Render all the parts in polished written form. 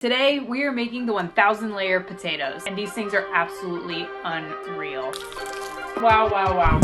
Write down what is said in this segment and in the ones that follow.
Today we are making the 1,000 layer potatoes, and these things are absolutely unreal. Wow, wow, wow.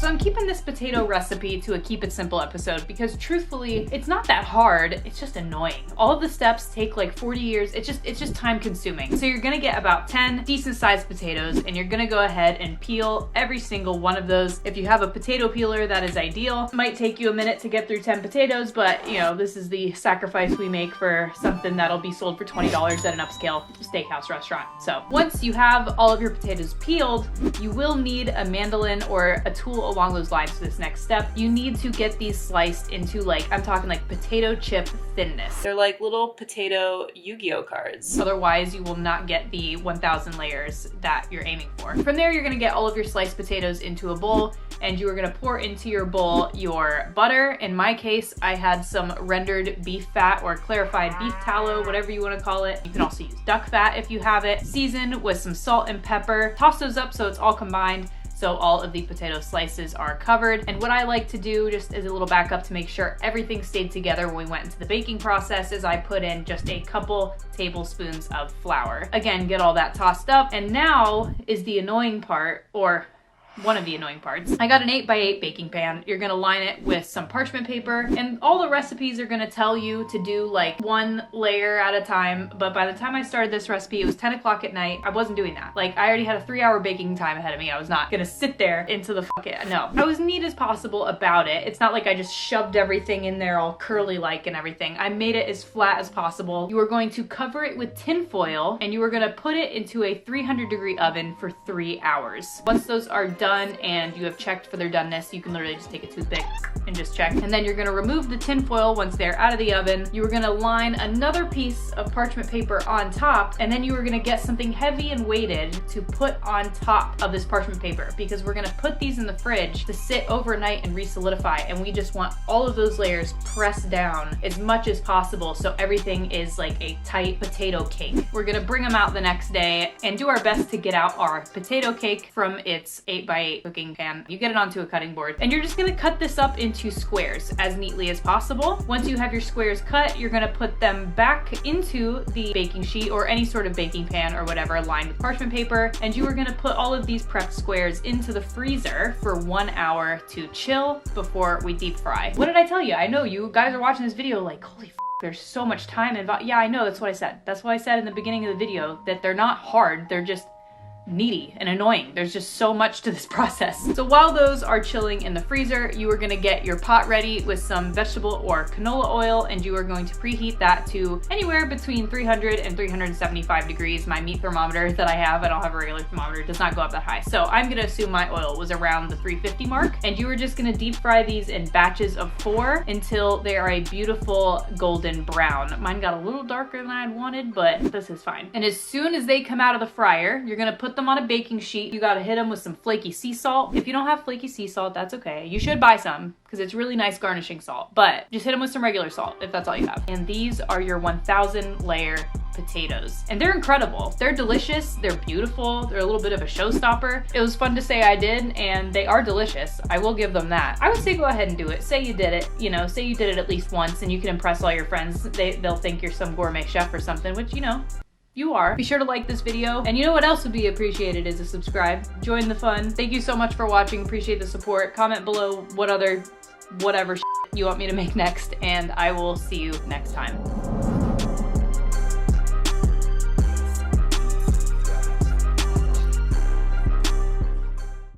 So I'm keeping this potato recipe to a keep it simple episode because truthfully, it's not that hard, it's just annoying. All of the steps take like 40 years, it's just time consuming. So you're gonna get about 10 decent sized potatoes and you're gonna go ahead and peel every single one of those. If you have a potato peeler, that is ideal. It might take you a minute to get through 10 potatoes, but you know, this is the sacrifice we make for something that'll be sold for $20 at an upscale steakhouse restaurant. So once you have all of your potatoes peeled, you will need a mandolin or a tool along those lines for this next step. You need to get these sliced into like, I'm talking like potato chip thinness. They're like little potato Yu-Gi-Oh cards. Otherwise, you will not get the 1,000 layers that you're aiming for. From there, you're gonna get all of your sliced potatoes into a bowl and you are gonna pour into your bowl your butter. In my case, I had some rendered beef fat or clarified beef tallow, whatever you wanna call it. You can also use duck fat if you have it. Season with some salt and pepper. Toss those up so it's all combined, so all of the potato slices are covered. And what I like to do, just as a little backup to make sure everything stayed together when we went into the baking process, is I put in just a couple tablespoons of flour. Again, get all that tossed up. And now is the annoying part, or one of the annoying parts. I got an 8x8 baking pan. You're gonna line it with some parchment paper, and all the recipes are gonna tell you to do like one layer at a time, but by the time I started this recipe, it was 10 o'clock at night. I wasn't doing that. Like, I already had a 3-hour baking time ahead of me. I was not gonna sit there into the no. I was neat as possible about it. It's not like I just shoved everything in there all curly like and everything. I made it as flat as possible. You are going to cover it with tin foil, and you are gonna put it into a 300-degree oven for 3 hours. Once those are done and you have checked for their doneness, you can literally just take a toothpick and just check. And then you're gonna remove the tin foil once they're out of the oven. You are gonna line another piece of parchment paper on top, and then you are gonna get something heavy and weighted to put on top of this parchment paper, because we're gonna put these in the fridge to sit overnight and re-solidify, and we just want all of those layers pressed down as much as possible so everything is like a tight potato cake. We're gonna bring them out the next day and do our best to get out our potato cake from its 8x8 cooking pan. You get it onto a cutting board, and you're just gonna cut this up into squares as neatly as possible. Once you have your squares cut, you're gonna put them back into the baking sheet or any sort of baking pan or whatever lined with parchment paper, and you are gonna put all of these prepped squares into the freezer for 1 hour to chill before we deep fry. What did I tell you? I know you guys are watching this video like, holy f, there's so much time involved. Yeah, I know, that's what I said. That's what I said in the beginning of the video, that they're not hard, they're just needy and annoying. There's just so much to this process. So while those are chilling in the freezer, you are gonna get your pot ready with some vegetable or canola oil, and you are going to preheat that to anywhere between 300 and 375 degrees. My meat thermometer that I don't have a regular thermometer, does not go up that high. So I'm gonna assume my oil was around the 350 mark, and you are just gonna deep fry these in batches of 4 until they are a beautiful golden brown. Mine got a little darker than I'd wanted, but this is fine. And as soon as they come out of the fryer, you're gonna put them on a baking sheet. You gotta hit them with some flaky sea salt. If you don't have flaky sea salt, that's okay. You should buy some because it's really nice garnishing salt, but just hit them with some regular salt if that's all you have. And these are your 1,000 layer potatoes. And they're incredible. They're delicious, they're beautiful, they're a little bit of a showstopper. It was fun to say I did, and they are delicious. I will give them that. I would say go ahead and do it. Say you did it, you know, say you did it at least once, and you can impress all your friends. They'll think you're some gourmet chef or something, which, you know, you are. Be sure to like this video, and you know what else would be appreciated is a subscribe. Join the fun. Thank you so much for watching. Appreciate the support. Comment below what other whatever you want me to make next, and I will see you next time.